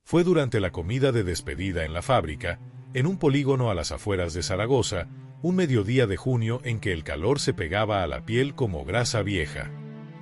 Fue durante la comida de despedida en la fábrica, en un polígono a las afueras de Zaragoza, un mediodía de junio en que el calor se pegaba a la piel como grasa vieja.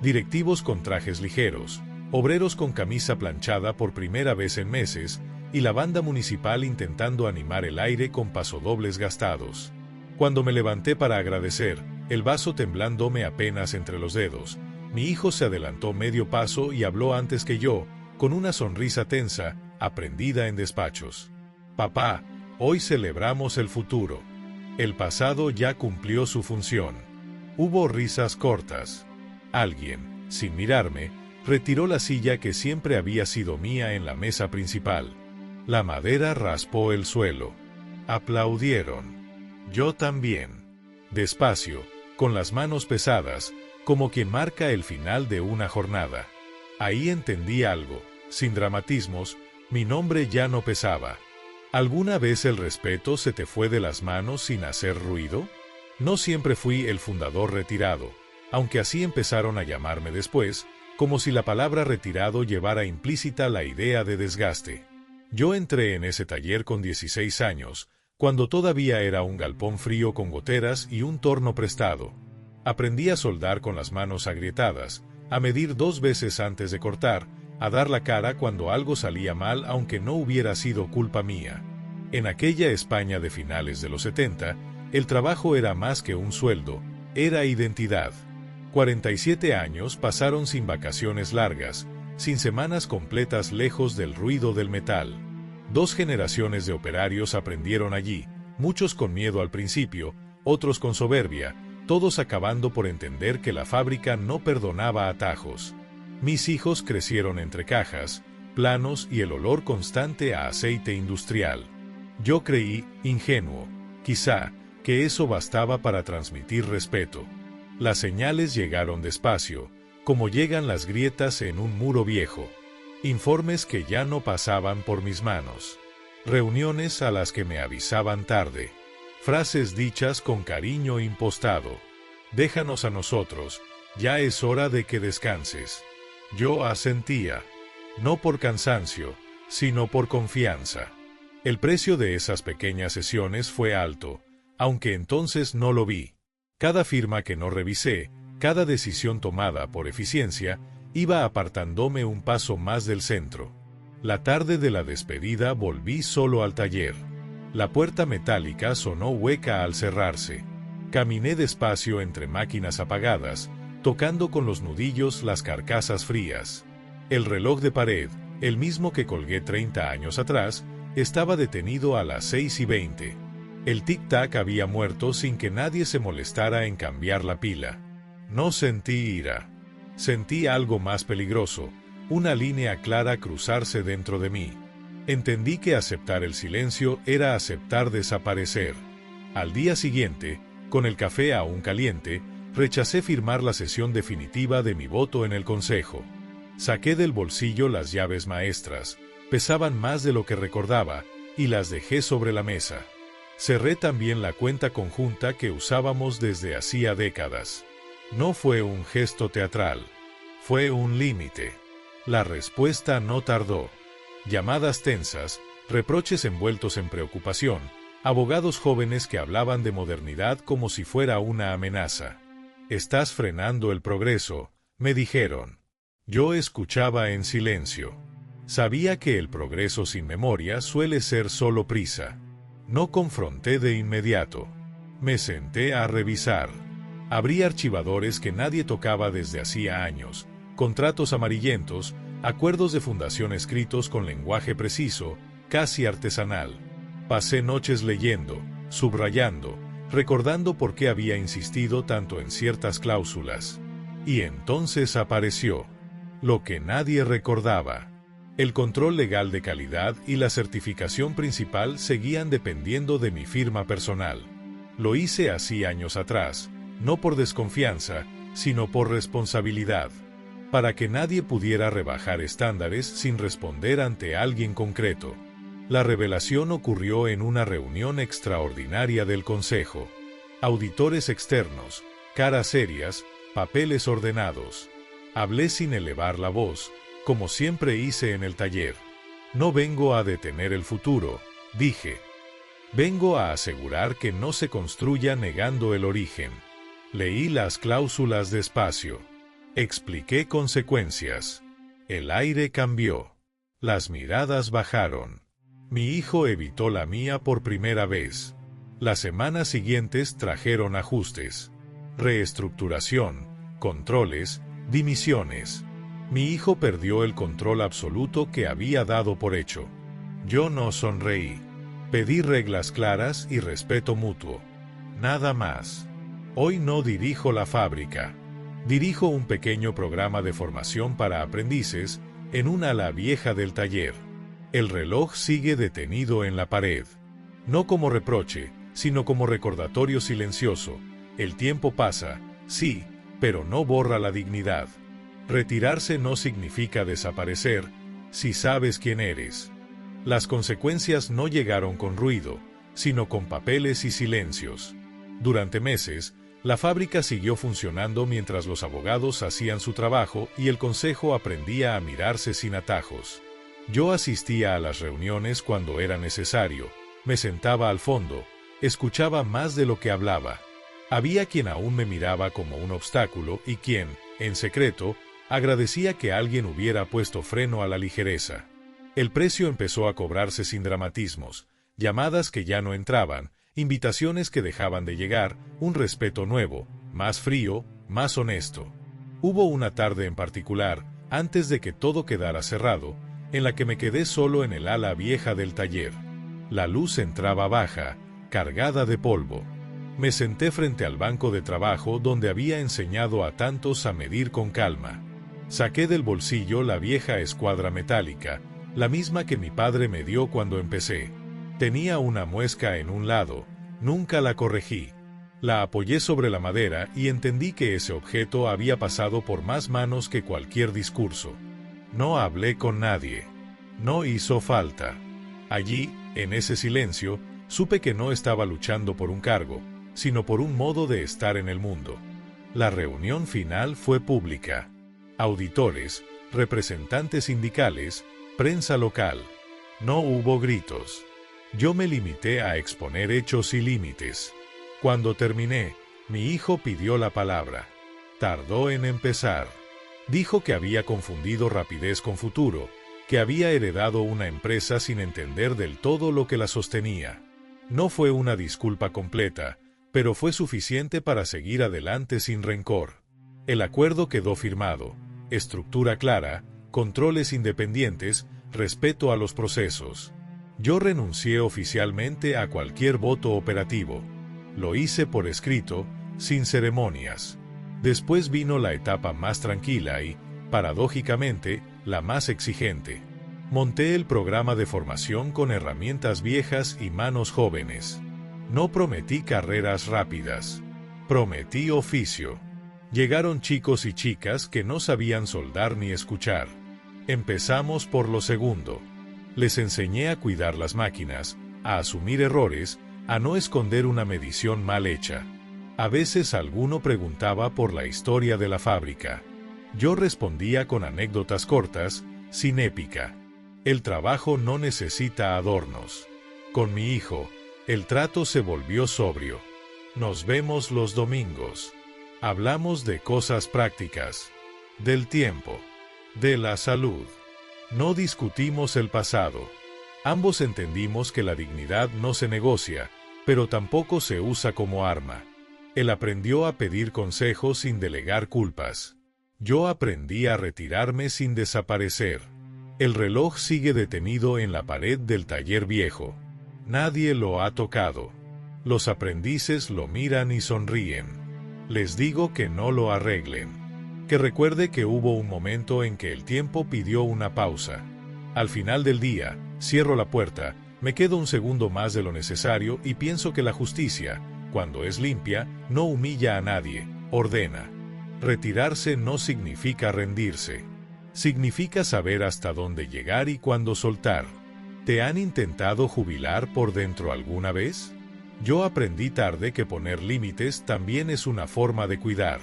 Directivos con trajes ligeros, obreros con camisa planchada por primera vez en meses, y la banda municipal intentando animar el aire con pasodobles gastados. Cuando me levanté para agradecer, el vaso temblándome apenas entre los dedos, mi hijo se adelantó medio paso y habló antes que yo, con una sonrisa tensa, aprendida en despachos. Papá, hoy celebramos el futuro. El pasado ya cumplió su función. Hubo risas cortas. Alguien, sin mirarme, retiró la silla que siempre había sido mía en la mesa principal. La madera raspó el suelo. Aplaudieron. Yo también. Despacio, con las manos pesadas, como quien marca el final de una jornada. Ahí entendí algo, sin dramatismos, mi nombre ya no pesaba. ¿Alguna vez el respeto se te fue de las manos sin hacer ruido? No siempre fui el fundador retirado, aunque así empezaron a llamarme después, como si la palabra retirado llevara implícita la idea de desgaste. Yo entré en ese taller con 16 años, cuando todavía era un galpón frío con goteras y un torno prestado. Aprendí a soldar con las manos agrietadas, a medir 2 veces antes de cortar, a dar la cara cuando algo salía mal aunque no hubiera sido culpa mía. En aquella España de finales de los 70, el trabajo era más que un sueldo, era identidad. 47 años pasaron sin vacaciones largas, sin semanas completas lejos del ruido del metal. 2 generaciones de operarios aprendieron allí, muchos con miedo al principio, otros con soberbia, todos acabando por entender que la fábrica no perdonaba atajos. Mis hijos crecieron entre cajas, planos y el olor constante a aceite industrial. Yo creí, ingenuo, quizá, que eso bastaba para transmitir respeto. Las señales llegaron despacio, como llegan las grietas en un muro viejo. Informes que ya no pasaban por mis manos. Reuniones a las que me avisaban tarde. Frases dichas con cariño impostado. Déjanos a nosotros, ya es hora de que descanses. Yo asentía, no por cansancio, sino por confianza. El precio de esas pequeñas sesiones fue alto, aunque entonces no lo vi. Cada firma que no revisé, cada decisión tomada por eficiencia, iba apartándome un paso más del centro. La tarde de la despedida volví solo al taller. La puerta metálica sonó hueca al cerrarse. Caminé despacio entre máquinas apagadas, tocando con los nudillos las carcasas frías. El reloj de pared, el mismo que colgué 30 años atrás, estaba detenido a las 6:20. El tic-tac había muerto sin que nadie se molestara en cambiar la pila. No sentí ira. Sentí algo más peligroso, una línea clara cruzarse dentro de mí. Entendí que aceptar el silencio era aceptar desaparecer. Al día siguiente, con el café aún caliente, rechacé firmar la sesión definitiva de mi voto en el consejo. Saqué del bolsillo las llaves maestras, pesaban más de lo que recordaba, y las dejé sobre la mesa. Cerré también la cuenta conjunta que usábamos desde hacía décadas. No fue un gesto teatral, fue un límite. La respuesta no tardó. Llamadas tensas, reproches envueltos en preocupación, abogados jóvenes que hablaban de modernidad como si fuera una amenaza. «Estás frenando el progreso», me dijeron. Yo escuchaba en silencio. Sabía que el progreso sin memoria suele ser solo prisa. No confronté de inmediato. Me senté a revisar. Abrí archivadores que nadie tocaba desde hacía años, contratos amarillentos, acuerdos de fundación escritos con lenguaje preciso, casi artesanal. Pasé noches leyendo, subrayando, recordando por qué había insistido tanto en ciertas cláusulas. Y entonces apareció lo que nadie recordaba. El control legal de calidad y la certificación principal seguían dependiendo de mi firma personal. Lo hice así años atrás, no por desconfianza, sino por responsabilidad, para que nadie pudiera rebajar estándares sin responder ante alguien concreto. La revelación ocurrió en una reunión extraordinaria del Consejo. Auditores externos, caras serias, papeles ordenados. Hablé sin elevar la voz, como siempre hice en el taller. No vengo a detener el futuro, dije. Vengo a asegurar que no se construya negando el origen. Leí las cláusulas despacio. Expliqué consecuencias. El aire cambió. Las miradas bajaron. Mi hijo evitó la mía por primera vez. Las semanas siguientes trajeron ajustes, reestructuración, controles, dimisiones. Mi hijo perdió el control absoluto que había dado por hecho. Yo no sonreí. Pedí reglas claras y respeto mutuo. Nada más. Hoy no dirijo la fábrica. Dirijo un pequeño programa de formación para aprendices en un ala vieja del taller. El reloj sigue detenido en la pared. No como reproche, sino como recordatorio silencioso. El tiempo pasa, sí, pero no borra la dignidad. Retirarse no significa desaparecer, si sabes quién eres. Las consecuencias no llegaron con ruido, sino con papeles y silencios. Durante meses, la fábrica siguió funcionando mientras los abogados hacían su trabajo y el consejo aprendía a mirarse sin atajos. Yo asistía a las reuniones cuando era necesario, me sentaba al fondo, escuchaba más de lo que hablaba. Había quien aún me miraba como un obstáculo y quien, en secreto, agradecía que alguien hubiera puesto freno a la ligereza. El precio empezó a cobrarse sin dramatismos, llamadas que ya no entraban, invitaciones que dejaban de llegar, un respeto nuevo, más frío, más honesto. Hubo una tarde en particular, antes de que todo quedara cerrado, en la que me quedé solo en el ala vieja del taller. La luz entraba baja, cargada de polvo. Me senté frente al banco de trabajo donde había enseñado a tantos a medir con calma. Saqué del bolsillo la vieja escuadra metálica, la misma que mi padre me dio cuando empecé. Tenía una muesca en un lado, nunca la corregí. La apoyé sobre la madera y entendí que ese objeto había pasado por más manos que cualquier discurso. No hablé con nadie. No hizo falta. Allí, en ese silencio, supe que no estaba luchando por un cargo, sino por un modo de estar en el mundo. La reunión final fue pública. Auditores, representantes sindicales, prensa local. No hubo gritos. Yo me limité a exponer hechos y límites. Cuando terminé, mi hijo pidió la palabra. Tardó en empezar. Dijo que había confundido rapidez con futuro, que había heredado una empresa sin entender del todo lo que la sostenía. No fue una disculpa completa, pero fue suficiente para seguir adelante sin rencor. El acuerdo quedó firmado, estructura clara, controles independientes, respeto a los procesos. Yo renuncié oficialmente a cualquier voto operativo. Lo hice por escrito, sin ceremonias. Después vino la etapa más tranquila y, paradójicamente, la más exigente. Monté el programa de formación con herramientas viejas y manos jóvenes. No prometí carreras rápidas. Prometí oficio. Llegaron chicos y chicas que no sabían soldar ni escuchar. Empezamos por lo segundo. Les enseñé a cuidar las máquinas, a asumir errores, a no esconder una medición mal hecha. A veces alguno preguntaba por la historia de la fábrica. Yo respondía con anécdotas cortas, sin épica. El trabajo no necesita adornos. Con mi hijo, el trato se volvió sobrio. Nos vemos los domingos. Hablamos de cosas prácticas, del tiempo, de la salud. No discutimos el pasado. Ambos entendimos que la dignidad no se negocia, pero tampoco se usa como arma. Él aprendió a pedir consejos sin delegar culpas. Yo aprendí a retirarme sin desaparecer. El reloj sigue detenido en la pared del taller viejo. Nadie lo ha tocado. Los aprendices lo miran y sonríen. Les digo que no lo arreglen. Que recuerde que hubo un momento en que el tiempo pidió una pausa. Al final del día, cierro la puerta, me quedo un segundo más de lo necesario y pienso que la justicia, cuando es limpia, no humilla a nadie, ordena. Retirarse no significa rendirse. Significa saber hasta dónde llegar y cuándo soltar. ¿Te han intentado jubilar por dentro alguna vez? Yo aprendí tarde que poner límites también es una forma de cuidar.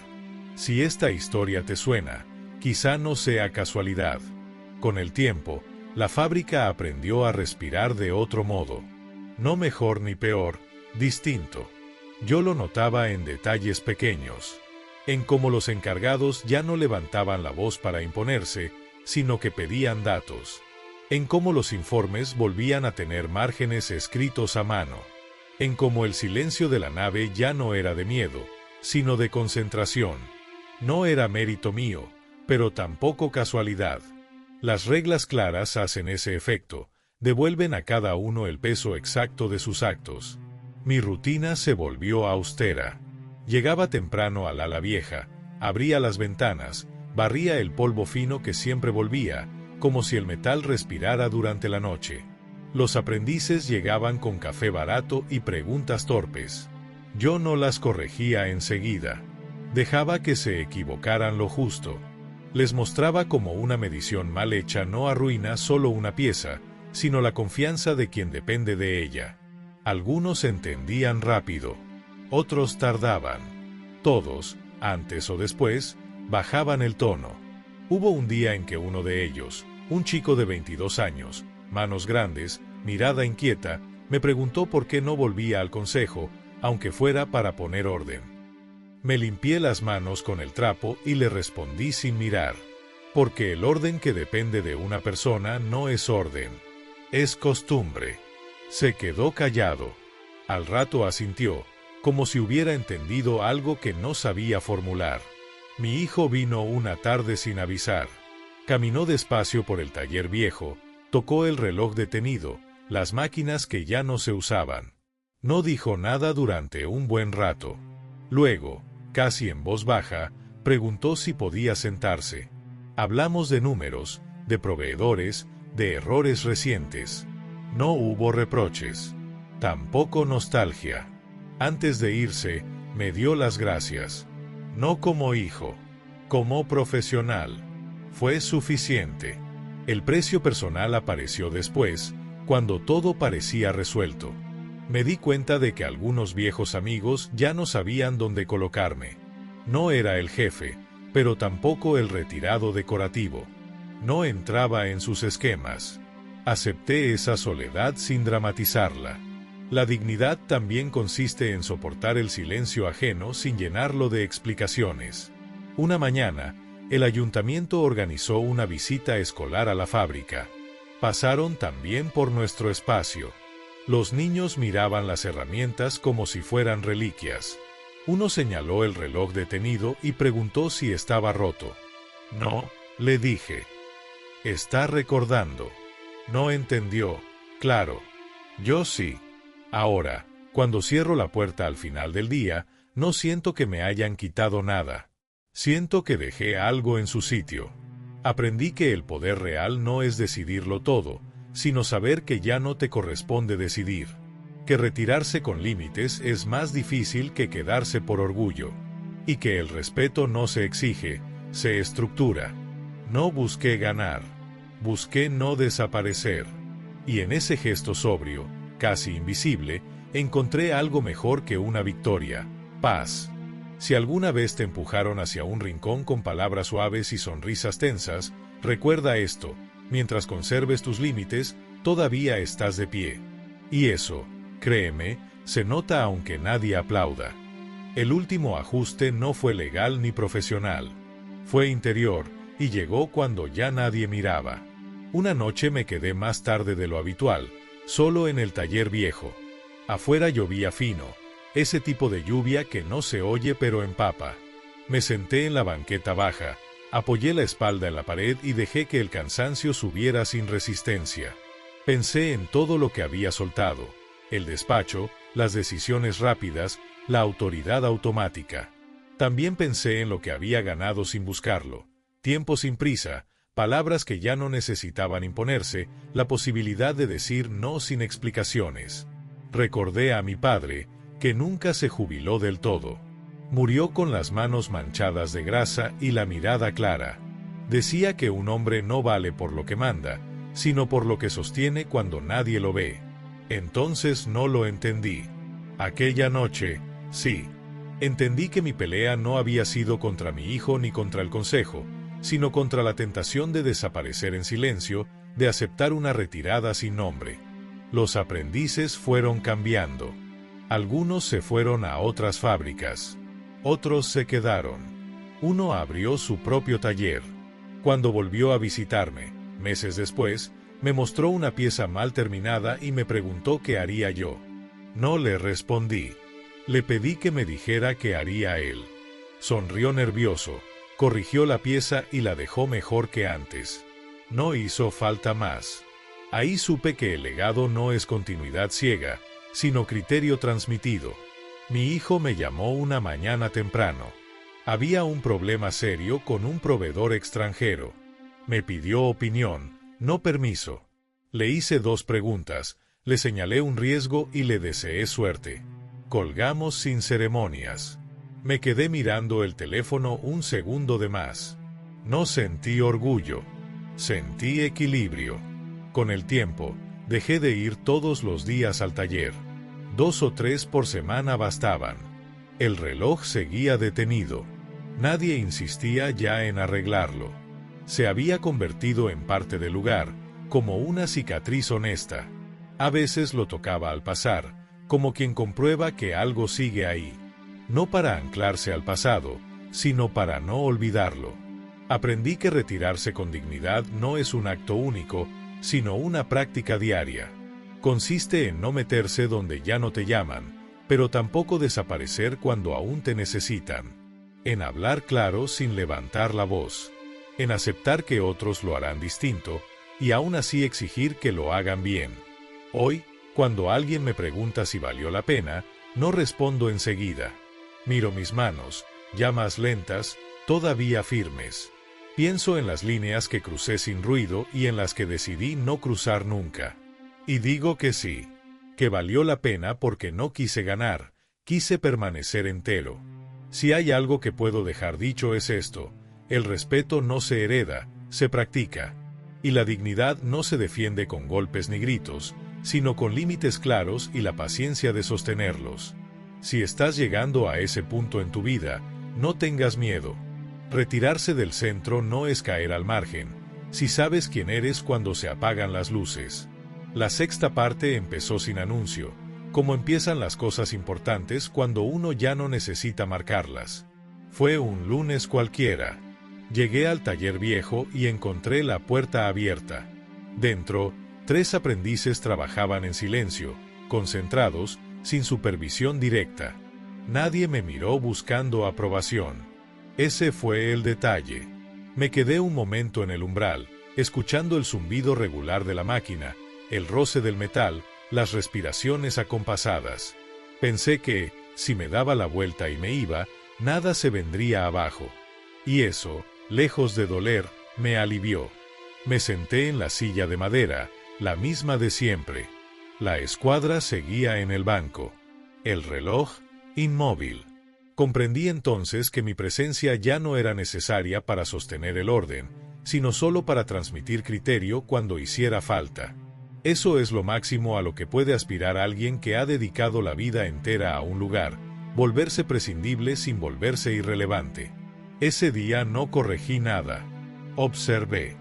Si esta historia te suena, quizá no sea casualidad. Con el tiempo, La fábrica aprendió a respirar de otro modo. No mejor ni peor, distinto. Yo lo notaba en detalles pequeños. En cómo los encargados ya no levantaban la voz para imponerse, sino que pedían datos. En cómo los informes volvían a tener márgenes escritos a mano. En cómo el silencio de la nave ya no era de miedo, sino de concentración. No era mérito mío, pero tampoco casualidad. Las reglas claras hacen ese efecto, devuelven a cada uno el peso exacto de sus actos. Mi rutina se volvió austera. Llegaba temprano al ala vieja, abría las ventanas, barría el polvo fino que siempre volvía, como si el metal respirara durante la noche. Los aprendices llegaban con café barato y preguntas torpes. Yo no las corregía enseguida. Dejaba que se equivocaran lo justo. Les mostraba cómo una medición mal hecha no arruina solo una pieza, sino la confianza de quien depende de ella. Algunos entendían rápido, otros tardaban. Todos, antes o después, bajaban el tono. Hubo un día en que uno de ellos, un chico de 22 años, manos grandes, mirada inquieta, me preguntó por qué no volvía al consejo, aunque fuera para poner orden. Me limpié las manos con el trapo y le respondí sin mirar. Porque el orden que depende de una persona no es orden, es costumbre. Se quedó callado. Al rato asintió, como si hubiera entendido algo que no sabía formular. Mi hijo vino una tarde sin avisar. Caminó despacio por el taller viejo, tocó el reloj detenido, las máquinas que ya no se usaban. No dijo nada durante un buen rato. Luego, casi en voz baja, preguntó si podía sentarse. Hablamos de números, de proveedores, de errores recientes. No hubo reproches. Tampoco nostalgia. Antes de irse, me dio las gracias. No como hijo, como profesional. Fue suficiente. El precio personal apareció después, cuando todo parecía resuelto. Me di cuenta de que algunos viejos amigos ya no sabían dónde colocarme. No era el jefe, pero tampoco el retirado decorativo. No entraba en sus esquemas. Acepté esa soledad sin dramatizarla. La dignidad también consiste en soportar el silencio ajeno sin llenarlo de explicaciones. Una mañana, el ayuntamiento organizó una visita escolar a la fábrica. Pasaron también por nuestro espacio. Los niños miraban las herramientas como si fueran reliquias. Uno señaló el reloj detenido y preguntó si estaba roto. No, le dije. Está recordando. No entendió, claro. Yo sí. Ahora, cuando cierro la puerta al final del día, no siento que me hayan quitado nada. Siento que dejé algo en su sitio. Aprendí que el poder real no es decidirlo todo, sino saber que ya no te corresponde decidir. Que retirarse con límites es más difícil que quedarse por orgullo. Y que el respeto no se exige, se estructura. No busqué ganar. Busqué no desaparecer. Y en ese gesto sobrio, casi invisible, encontré algo mejor que una victoria: paz. Si alguna vez te empujaron hacia un rincón con palabras suaves y sonrisas tensas, recuerda esto: mientras conserves tus límites, todavía estás de pie. Y eso, créeme, se nota aunque nadie aplauda. El último ajuste no fue legal ni profesional. Fue interior, y llegó cuando ya nadie miraba. Una noche me quedé más tarde de lo habitual, solo en el taller viejo. Afuera llovía fino, ese tipo de lluvia que no se oye pero empapa. Me senté en la banqueta baja, apoyé la espalda en la pared y dejé que el cansancio subiera sin resistencia. Pensé en todo lo que había soltado: el despacho, las decisiones rápidas, la autoridad automática. También pensé en lo que había ganado sin buscarlo: tiempo sin prisa, palabras que ya no necesitaban imponerse, la posibilidad de decir no sin explicaciones. Recordé a mi padre, que nunca se jubiló del todo. Murió con las manos manchadas de grasa y la mirada clara. Decía que un hombre no vale por lo que manda, sino por lo que sostiene cuando nadie lo ve. Entonces no lo entendí. Aquella noche, sí. Entendí que mi pelea no había sido contra mi hijo ni contra el consejo, sino contra la tentación de desaparecer en silencio, de aceptar una retirada sin nombre. Los aprendices fueron cambiando. Algunos se fueron a otras fábricas. Otros se quedaron. Uno abrió su propio taller. Cuando volvió a visitarme, meses después, me mostró una pieza mal terminada y me preguntó qué haría yo. No le respondí. Le pedí que me dijera qué haría él. Sonrió nervioso, corrigió la pieza y la dejó mejor que antes. No hizo falta más. Ahí supe que el legado no es continuidad ciega, sino criterio transmitido. Mi hijo me llamó una mañana temprano. Había un problema serio con un proveedor extranjero. Me pidió opinión, no permiso. Le hice 2 preguntas, le señalé un riesgo y le deseé suerte. Colgamos sin ceremonias. Me quedé mirando el teléfono un segundo de más. No sentí orgullo. Sentí equilibrio. Con el tiempo, dejé de ir todos los días al taller. 2 o 3 por semana bastaban. El reloj seguía detenido. Nadie insistía ya en arreglarlo. Se había convertido en parte del lugar, como una cicatriz honesta. A veces lo tocaba al pasar, como quien comprueba que algo sigue ahí. No para anclarse al pasado, sino para no olvidarlo. Aprendí que retirarse con dignidad no es un acto único, sino una práctica diaria. Consiste en no meterse donde ya no te llaman, pero tampoco desaparecer cuando aún te necesitan. En hablar claro sin levantar la voz. En aceptar que otros lo harán distinto, y aún así exigir que lo hagan bien. Hoy, cuando alguien me pregunta si valió la pena, no respondo enseguida. Miro mis manos, ya más lentas, todavía firmes. Pienso en las líneas que crucé sin ruido y en las que decidí no cruzar nunca. Y digo que sí, que valió la pena porque no quise ganar, quise permanecer entero. Si hay algo que puedo dejar dicho es esto: el respeto no se hereda, se practica. Y la dignidad no se defiende con golpes ni gritos, sino con límites claros y la paciencia de sostenerlos. Si estás llegando a ese punto en tu vida, no tengas miedo. Retirarse del centro no es caer al margen, si sabes quién eres cuando se apagan las luces. La 6ª parte empezó sin anuncio, como empiezan las cosas importantes cuando uno ya no necesita marcarlas. Fue un lunes cualquiera. Llegué al taller viejo y encontré la puerta abierta. Dentro, 3 aprendices trabajaban en silencio, concentrados, sin supervisión directa. Nadie me miró buscando aprobación. Ese fue el detalle. Me quedé un momento en el umbral, escuchando el zumbido regular de la máquina, el roce del metal, las respiraciones acompasadas. Pensé que, si me daba la vuelta y me iba, nada se vendría abajo. Y eso, lejos de doler, me alivió. Me senté en la silla de madera, la misma de siempre. La escuadra seguía en el banco. El reloj, inmóvil. Comprendí entonces que mi presencia ya no era necesaria para sostener el orden, sino solo para transmitir criterio cuando hiciera falta. Eso es lo máximo a lo que puede aspirar alguien que ha dedicado la vida entera a un lugar, volverse prescindible sin volverse irrelevante. Ese día no corregí nada. Observé.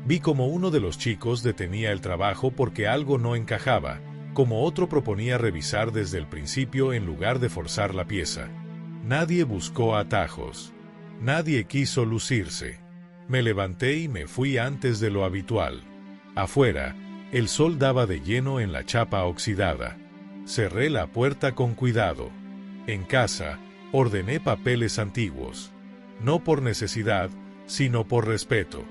Vi como uno de los chicos detenía el trabajo porque algo no encajaba, como otro proponía revisar desde el principio en lugar de forzar la pieza. Nadie buscó atajos. Nadie quiso lucirse. Me levanté y me fui antes de lo habitual. Afuera, el sol daba de lleno en la chapa oxidada. Cerré la puerta con cuidado. En casa, ordené papeles antiguos. No por necesidad, sino por respeto.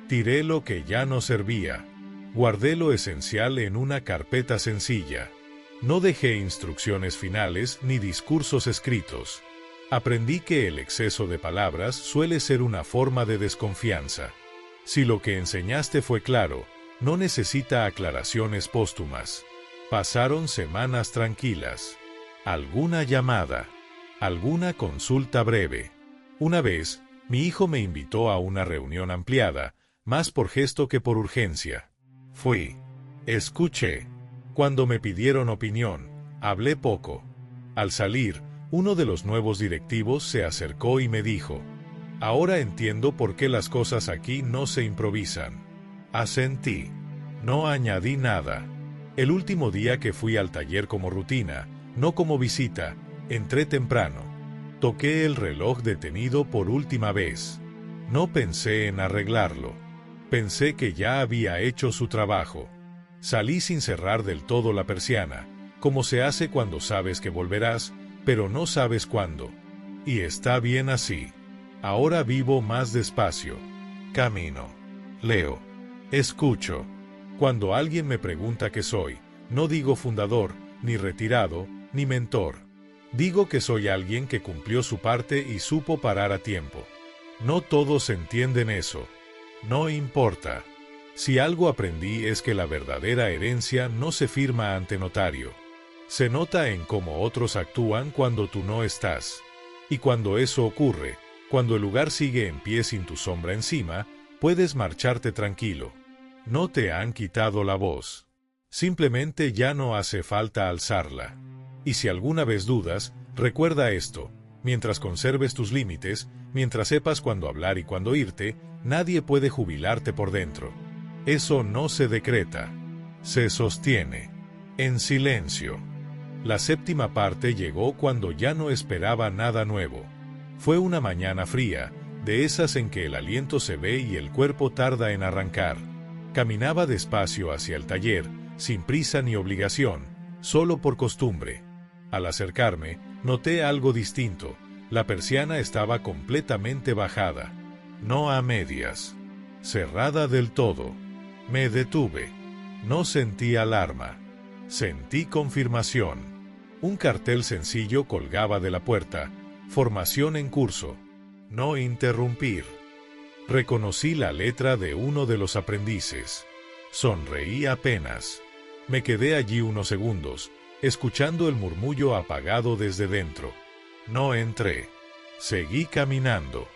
Tiré lo que ya no servía. Guardé lo esencial en una carpeta sencilla. No dejé instrucciones finales ni discursos escritos. Aprendí que el exceso de palabras suele ser una forma de desconfianza. Si lo que enseñaste fue claro, no necesita aclaraciones póstumas. Pasaron semanas tranquilas. Alguna llamada. Alguna consulta breve. Una vez, mi hijo me invitó a una reunión ampliada, más por gesto que por urgencia. Fui. Escuché. Cuando me pidieron opinión, hablé poco. Al salir, uno de los nuevos directivos se acercó y me dijo: «Ahora entiendo por qué las cosas aquí no se improvisan». Asentí. No añadí nada. El último día que fui al taller como rutina, no como visita, entré temprano. Toqué el reloj detenido por última vez. No pensé en arreglarlo. Pensé que ya había hecho su trabajo. Salí sin cerrar del todo la persiana, como se hace cuando sabes que volverás, pero no sabes cuándo. Y está bien así. Ahora vivo más despacio. Camino. Leo. Escucho. Cuando alguien me pregunta qué soy, no digo fundador, ni retirado, ni mentor. Digo que soy alguien que cumplió su parte y supo parar a tiempo. No todos entienden eso. No importa. Si algo aprendí es que la verdadera herencia no se firma ante notario. Se nota en cómo otros actúan cuando tú no estás. Y cuando eso ocurre, cuando el lugar sigue en pie sin tu sombra encima, puedes marcharte tranquilo. No te han quitado la voz. Simplemente ya no hace falta alzarla. Y si alguna vez dudas, recuerda esto: mientras conserves tus límites, mientras sepas cuándo hablar y cuándo irte, nadie puede jubilarte por dentro. Eso no se decreta. Se sostiene. En silencio. La séptima parte llegó cuando ya no esperaba nada nuevo. Fue una mañana fría, de esas en que el aliento se ve y el cuerpo tarda en arrancar. Caminaba despacio hacia el taller, sin prisa ni obligación, solo por costumbre. Al acercarme, noté algo distinto. La persiana estaba completamente bajada. No a medias. Cerrada del todo. Me detuve. No sentí alarma. Sentí confirmación. Un cartel sencillo colgaba de la puerta: formación en curso. No interrumpir. Reconocí la letra de uno de los aprendices. Sonreí apenas. Me quedé allí unos segundos, escuchando el murmullo apagado desde dentro. No entré. Seguí caminando.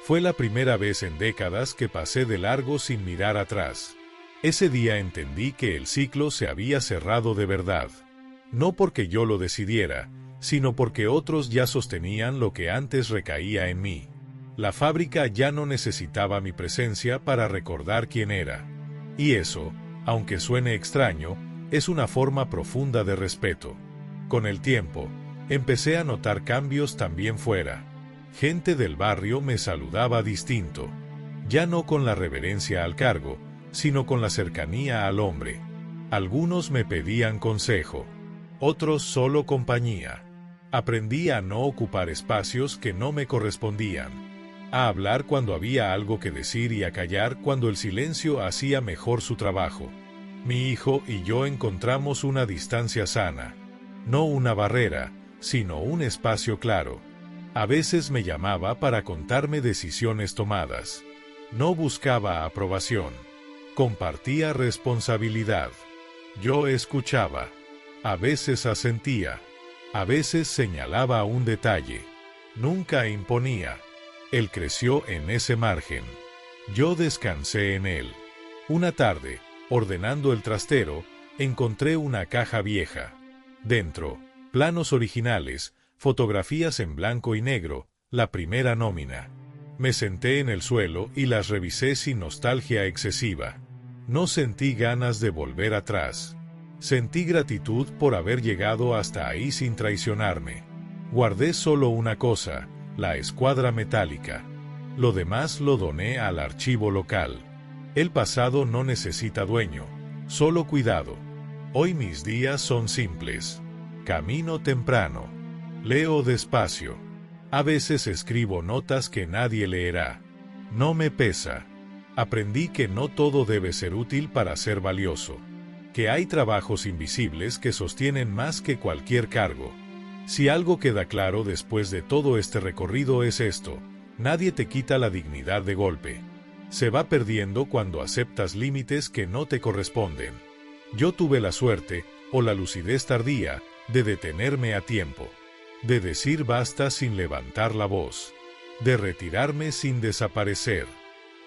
Fue la primera vez en décadas que pasé de largo sin mirar atrás. Ese día entendí que el ciclo se había cerrado de verdad. No porque yo lo decidiera, sino porque otros ya sostenían lo que antes recaía en mí. La fábrica ya no necesitaba mi presencia para recordar quién era. Y eso, aunque suene extraño, es una forma profunda de respeto. Con el tiempo, empecé a notar cambios también fuera. Gente del barrio me saludaba distinto. Ya no con la reverencia al cargo, sino con la cercanía al hombre. Algunos me pedían consejo. Otros solo compañía. Aprendí a no ocupar espacios que no me correspondían. A hablar cuando había algo que decir y a callar cuando el silencio hacía mejor su trabajo. Mi hijo y yo encontramos una distancia sana. No una barrera, sino un espacio claro. A veces me llamaba para contarme decisiones tomadas. No buscaba aprobación. Compartía responsabilidad. Yo escuchaba. A veces asentía. A veces señalaba un detalle. Nunca imponía. Él creció en ese margen. Yo descansé en él. Una tarde, ordenando el trastero, encontré una caja vieja. Dentro, planos originales, fotografías en blanco y negro, la primera nómina. Me senté en el suelo y las revisé sin nostalgia excesiva. No sentí ganas de volver atrás. Sentí gratitud por haber llegado hasta ahí sin traicionarme. Guardé solo una cosa: la escuadra metálica. Lo demás lo doné al archivo local. El pasado no necesita dueño, solo cuidado. Hoy mis días son simples. Camino temprano. Leo despacio. A veces escribo notas que nadie leerá. No me pesa. Aprendí que no todo debe ser útil para ser valioso. Que hay trabajos invisibles que sostienen más que cualquier cargo. Si algo queda claro después de todo este recorrido es esto: nadie te quita la dignidad de golpe. Se va perdiendo cuando aceptas límites que no te corresponden. Yo tuve la suerte, o la lucidez tardía, de detenerme a tiempo. De decir basta sin levantar la voz. De retirarme sin desaparecer.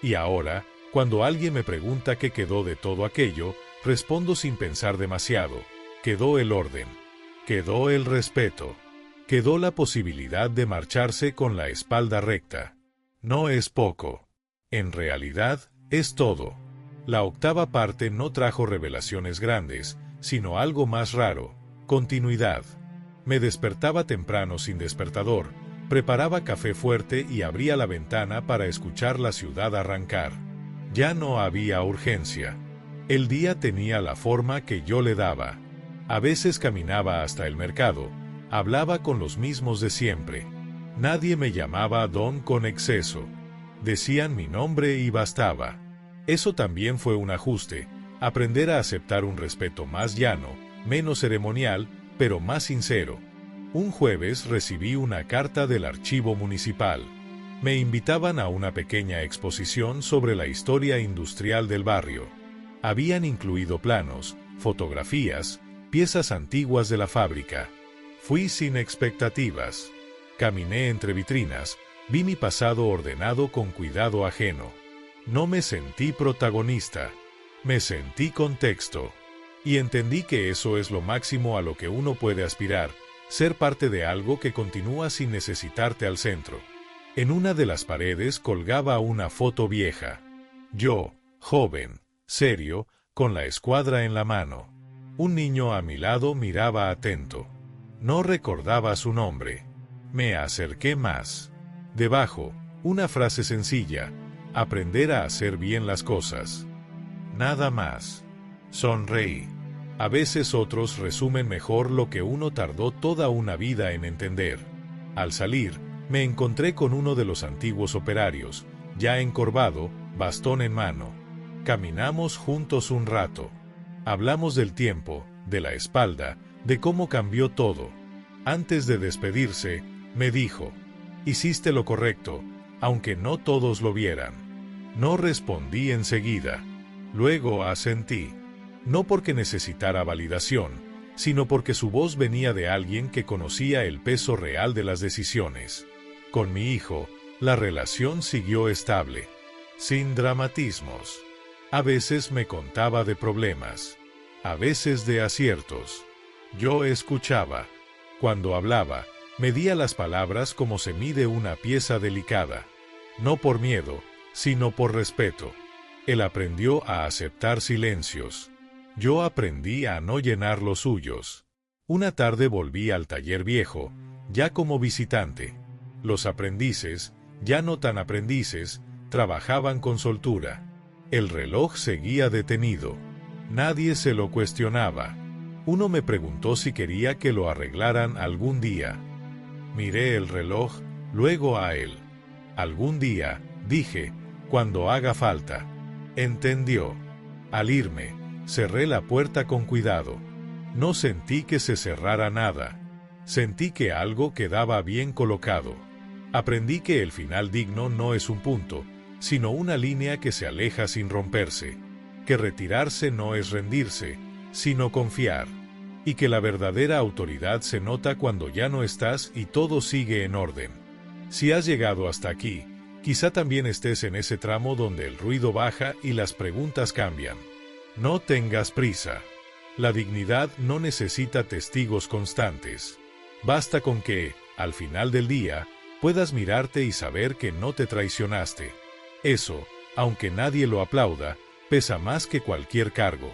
Y ahora, cuando alguien me pregunta qué quedó de todo aquello, respondo sin pensar demasiado: quedó el orden. Quedó el respeto. Quedó la posibilidad de marcharse con la espalda recta. No es poco. En realidad, es todo. La octava parte no trajo revelaciones grandes, sino algo más raro: continuidad. Me despertaba temprano sin despertador, preparaba café fuerte y abría la ventana para escuchar la ciudad arrancar. Ya no había urgencia. El día tenía la forma que yo le daba. A veces caminaba hasta el mercado, hablaba con los mismos de siempre. Nadie me llamaba Don con exceso. Decían mi nombre y bastaba. Eso también fue un ajuste, aprender a aceptar un respeto más llano, menos ceremonial, pero más sincero. Un jueves recibí una carta del archivo municipal. Me invitaban a una pequeña exposición sobre la historia industrial del barrio. Habían incluido planos, fotografías, piezas antiguas de la fábrica. Fui sin expectativas. Caminé entre vitrinas, vi mi pasado ordenado con cuidado ajeno. No me sentí protagonista, me sentí contexto. Y entendí que eso es lo máximo a lo que uno puede aspirar: ser parte de algo que continúa sin necesitarte al centro. En una de las paredes colgaba una foto vieja. Yo, joven, serio, con la escuadra en la mano. Un niño a mi lado miraba atento. No recordaba su nombre. Me acerqué más. Debajo, una frase sencilla: aprender a hacer bien las cosas. Nada más. Sonreí. A veces otros resumen mejor lo que uno tardó toda una vida en entender. Al salir, me encontré con uno de los antiguos operarios, ya encorvado, bastón en mano. Caminamos juntos un rato. Hablamos del tiempo, de la espalda, de cómo cambió todo. Antes de despedirse, me dijo: hiciste lo correcto, aunque no todos lo vieran. No respondí enseguida. Luego asentí. No porque necesitara validación, sino porque su voz venía de alguien que conocía el peso real de las decisiones. Con mi hijo, la relación siguió estable, sin dramatismos. A veces me contaba de problemas, a veces de aciertos. Yo escuchaba. Cuando hablaba, medía las palabras como se mide una pieza delicada. No por miedo, sino por respeto. Él aprendió a aceptar silencios. Yo aprendí a no llenar los suyos. Una tarde volví al taller viejo, ya como visitante. Los aprendices, ya no tan aprendices, trabajaban con soltura. El reloj seguía detenido. Nadie se lo cuestionaba. Uno me preguntó si quería que lo arreglaran algún día. Miré el reloj, luego a él. Algún día, dije, cuando haga falta. Entendió. Al irme, cerré la puerta con cuidado. No sentí que se cerrara nada. Sentí que algo quedaba bien colocado. Aprendí que el final digno no es un punto, sino una línea que se aleja sin romperse. Que retirarse no es rendirse, sino confiar. Y que la verdadera autoridad se nota cuando ya no estás y todo sigue en orden. Si has llegado hasta aquí, quizá también estés en ese tramo donde el ruido baja y las preguntas cambian. No tengas prisa. La dignidad no necesita testigos constantes. Basta con que, al final del día, puedas mirarte y saber que no te traicionaste. Eso, aunque nadie lo aplauda, pesa más que cualquier cargo.